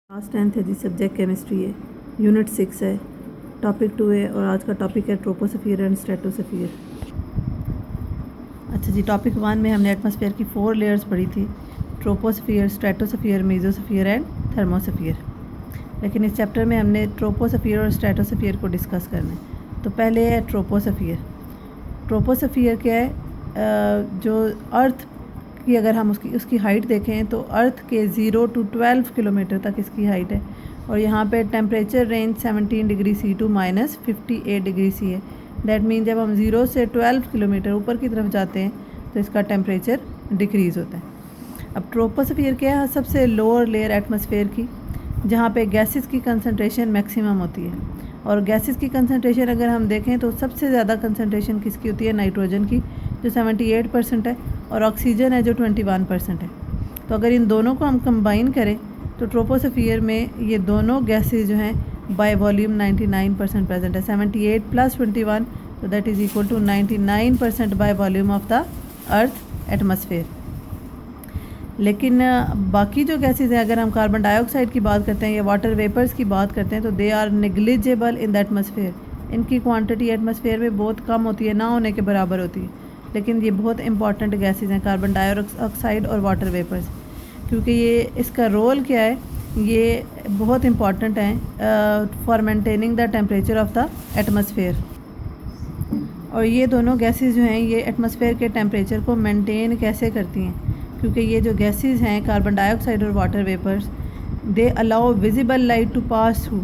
Class 10th है जी, subject chemistry है, unit 6 है, टॉपिक 2 है और आज का टॉपिक है ट्रोपोस्फीयर एंड स्ट्रेटोस्फीयर। अच्छा जी, टॉपिक 1 में हमने एटमॉस्फेयर की 4 लेयर्स पढ़ी थी, troposphere, stratosphere, mesosphere and thermosphere. लेकिन इस चैप्टर में हमने ट्रोपोस्फीयर और स्ट्रेटोस्फीयर को डिस्कस करना है। तो पहले है ट्रोपोस्फीयर। ट्रोपोस्फीयर क्या है? जो अर्थ कि अगर हम उसकी हाइट देखें तो अर्थ के 0 to 12 किलोमीटर तक इसकी हाइट है और यहाँ पे temperature range 17 degree C to -58 degree C है। दैट मीन जब हम 0 से 12 किलोमीटर ऊपर की तरफ जाते हैं तो इसका टेम्परेचर डिक्रीज़ होता है। अब ट्रोपोस्फीयर क्या है? सबसे लोअर लेयर एटमॉस्फेयर की, जहाँ पे गैसेस की कंसनट्रेशन मैक्सिमम होती है। और गैसेस की कंसनट्रेशन अगर हम देखें तो सबसे ज़्यादा कंसनट्रेशन किसकी होती है? नाइट्रोजन की, जो 78% है, और ऑक्सीजन है जो 21% है। तो अगर इन दोनों को हम कंबाइन करें तो ट्रोपोस्फीयर में ये दोनों गैसेस जो हैं बाय वॉल्यूम 99% प्रेजेंट है। 78 + 21 तो that is equal to 99% by volume of the earth atmosphere. लेकिन बाकी जो गैसेस हैं, अगर हम कार्बन डाइऑक्साइड की बात करते हैं या वाटर वेपर्स की बात करते हैं तो they are negligible in the atmosphere. इनकी क्वांटिटी एटमॉस्फेयर में बहुत कम होती है, ना होने के बराबर होती है। लेकिन ये बहुत इंपॉर्टेंट गैसेस हैं, कार्बन डाइऑक्साइड और वाटर वेपर्स, क्योंकि ये इसका रोल क्या है, ये बहुत इंपॉर्टेंट हैं for maintaining the temperature of the atmosphere. और ये दोनों गैसेस जो हैं ये एटमॉस्फेयर के टेम्परेचर को मेंटेन कैसे करती हैं? क्योंकि ये जो गैसेस हैं कार्बन डाइऑक्साइड और water vapours, they allow visible light to pass through.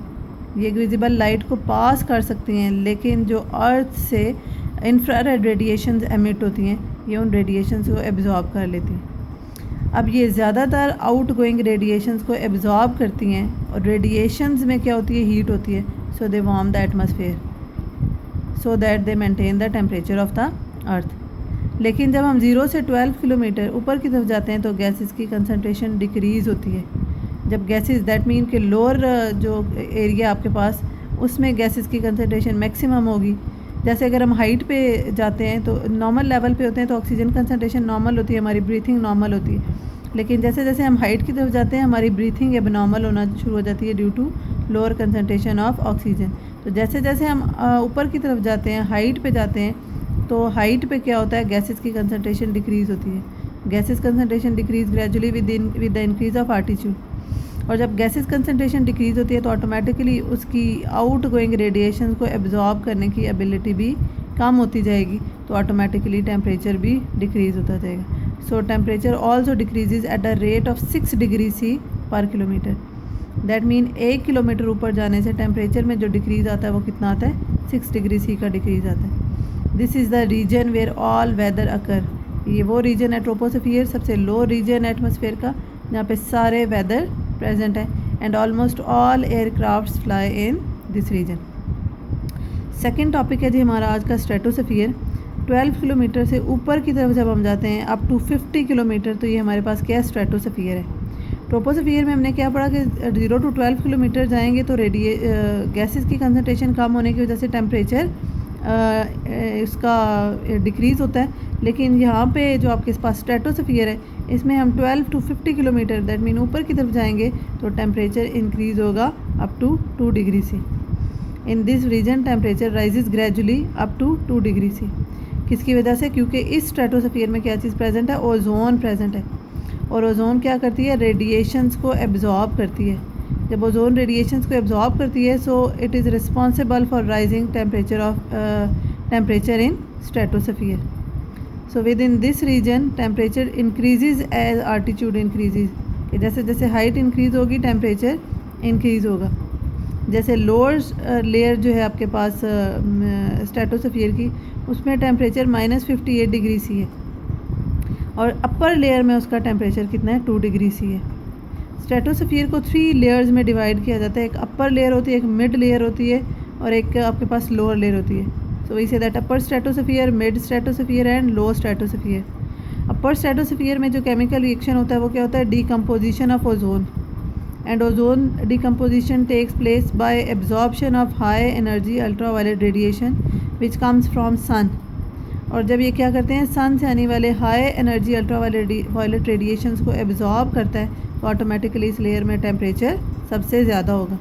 ये विजिबल लाइट को पास कर सकती हैं, लेकिन जो अर्थ से इंफ्रारेड रेडिएशंस एमिट होती हैं ये उन रेडिएशंस को एब्जॉर्ब कर लेती हैं। अब ये ज़्यादातर आउट गोइंग रेडिएशंस को एब्जॉर्ब करती हैं और रेडिएशंस में क्या होती है? हीट होती है। So they warm the atmosphere so that they maintain the temperature of the earth. लेकिन जब हम 0 से 12 किलोमीटर ऊपर की तरफ जाते हैं तो गैसेस की कंसनट्रेशन डिक्रीज़ होती है। जब गैसेस, दैट मीन कि लोअर जो एरिया आपके पास, उसमें गैसेस की कंसनट्रेशन मैक्सिमम होगी। जैसे अगर हम हाइट पे जाते हैं तो नॉर्मल लेवल पे होते हैं तो ऑक्सीजन कंसनट्रेशन नॉर्मल होती है, हमारी ब्रीथिंग नॉर्मल होती है। लेकिन जैसे जैसे हम हाइट की तरफ जाते हैं हमारी ब्रीथिंग एबनॉर्मल होना शुरू हो जाती है due to lower concentration of oxygen. तो जैसे जैसे हम ऊपर की तरफ जाते हैं, हाइट पे जाते हैं, तो हाइट पे क्या होता है? गैसेस की कंसनट्रेशन डिक्रीज़ होती है। Gases concentration decrease gradually with the increase of altitude. और जब गैसेस कंसनट्रेशन डिक्रीज़ होती है तो ऑटोमेटिकली उसकी आउट गोइंग रेडिएशन को एब्जॉर्ब करने की एबिलिटी भी कम होती जाएगी, तो ऑटोमेटिकली टेम्परेचर भी डिक्रीज़ होता जाएगा। So temperature also decreases at the rate of 6 degree C पर किलोमीटर। दैट मीन 1 किलोमीटर ऊपर जाने से टेम्परेचर में जो डिक्रीज़ आता है वो कितना आता है? 6 डिग्री सी का डिक्रीज़ आता है। This is the region where all weather occur. ये वो रीजन है ट्रोपोस्फीयर, सबसे लो रीजन एटमॉस्फेयर का, जहाँ पे सारे वेदर प्रेजेंट है and almost all aircrafts fly in this region. Second topic है जी हमारा आज का स्ट्रेटोस्फीयर। 12 किलोमीटर से ऊपर की तरफ जब हम जाते हैं अप टू 50 किलोमीटर तो ये हमारे पास क्या है? स्ट्रेटोस्फीयर है। ट्रोपोस्फीयर में हमने क्या पढ़ा कि 0 to 12 किलोमीटर जाएंगे तो गैसेस की कंसनट्रेशन कम होने की वजह से टेम्परेचर इसका डिक्रीज़ होता है। लेकिन यहाँ पे जो आपके पास स्ट्रेटोस्फीयर है इसमें हम 12 to 50 किलोमीटर, दैट मीन ऊपर की तरफ जाएंगे तो टेम्परेचर इंक्रीज़ होगा up to 2 degree C. In this region temperature rises gradually up to 2 degree C. किसकी वजह से? क्योंकि इस स्ट्रेटोस्फीयर में क्या चीज़ प्रेजेंट है? ओजोन प्रेजेंट है। और ओजोन क्या करती है? रेडिएशंस को एब्जॉर्ब करती है। जब ओजोन रेडिएशंस को एब्जॉर्ब करती है so it is responsible for rising temperature in stratosphere. So with in this region temperature increases as altitude increases. कि जैसे जैसे हाइट इंक्रीज़ होगी टेम्परेचर इंक्रीज़ होगा। जैसे लोअर लेयर जो है आपके पास स्ट्रेटोस्फीयर की, उसमें टेम्परेचर -58 डिग्री सी है और अपर लेयर में उसका टेम्परेचर कितना है? 2 डिग्री सी है। स्ट्रेटोस्फीयर को 3 लेयर्स में डिवाइड किया जाता है। एक अपर लेयर होती है, एक मिड लेयर होती है और एक आपके पास लोअर लेयर होती है। So we say that upper stratosphere, mid stratosphere and low stratosphere. Upper stratosphere में जो केमिकल रिएक्शन होता है वो क्या होता है? Decomposition of ozone. And ozone decomposition takes place by absorption of high energy ultraviolet radiation which comes from sun. और जब ये क्या करते हैं? सन से आने वाले हाई एनर्जी अल्ट्रावायलेट रेडिएशंस को एब्जॉर्ब करता है तो ऑटोमेटिकली इस लेयर में टेम्परेचर सबसे ज़्यादा होगा।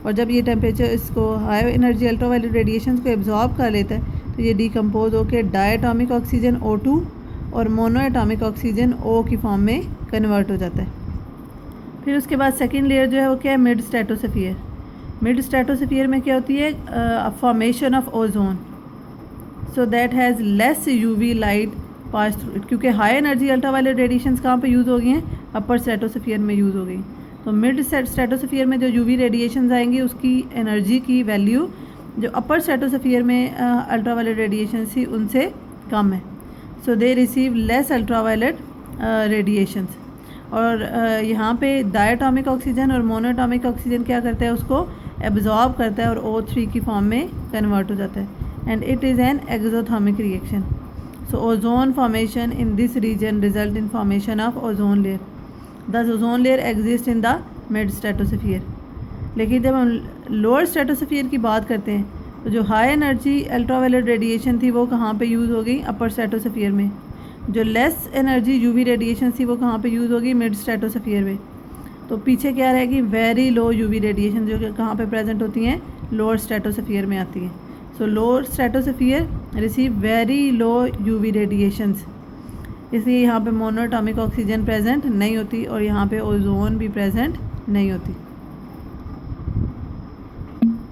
और जब ये टेम्परेचर इसको हाई एनर्जी अल्ट्रावायलेट रेडिएशंस को एब्जॉर्ब कर लेता है तो ये डिकम्पोज होकर डायटॉमिक ऑक्सीजन O2 और मोनोएटॉमिक ऑक्सीजन O की फॉर्म में कन्वर्ट हो जाता है। फिर उसके बाद सेकेंड लेयर जो है वो क्या है, मिड स्ट्रेटोस्फीयर। मिड स्ट्रेटोस्फीयर में क्या होती है, formation of ozone, so that has less UV light pass through it, क्योंकि हाई एनर्जी अल्ट्रावायलेट रेडिएशंस कहाँ पे यूज़ हो गई हैं, अपर स्ट्रेटोस्फीयर में यूज़ हो गई। तो मिड स्ट्रेटोस्फीयर में जो यूवी रेडिएशंस आएंगी उसकी एनर्जी की वैल्यू जो अपर स्ट्रेटोस्फीयर में अल्ट्रावायलेट रेडिएशंस थी उनसे कम है, so they receive less ultraviolet radiations. और यहाँ पे डायटॉमिक ऑक्सीजन और मोनोएटॉमिक ऑक्सीजन क्या करता है, उसको एब्जॉर्ब करता है और O3 की फॉर्म में कन्वर्ट हो जाता है and it is an exothermic reaction. So ozone formation in this region result in formation of ozone layer. Thus ozone layer exist in the mid stratosphere. लेकिन जब हम लोअर स्ट्रेटोस्फीयर की बात करते हैं तो जो हाई एनर्जी अल्ट्रावायलेट रेडिएशन थी वो कहाँ पे यूज़ हो गई, अपर स्ट्रेटोस्फीयर में। जो लेस एनर्जी यूवी रेडिएशन थी वो कहाँ पे यूज़ होगी, मिड स्ट्रेटोस्फीयर में। तो पीछे क्या रहेगी, वेरी लो यूवी रेडिएशन जो कि कहाँ पे प्रेजेंट होती हैं, लोअर स्ट्रेटोस्फीयर में आती हैं। सो lower stratosphere receive very low UV radiations, इसलिए यहाँ पे मोनोएटॉमिक ऑक्सीजन प्रेजेंट नहीं होती और यहाँ पे ओजोन भी प्रेजेंट नहीं होती।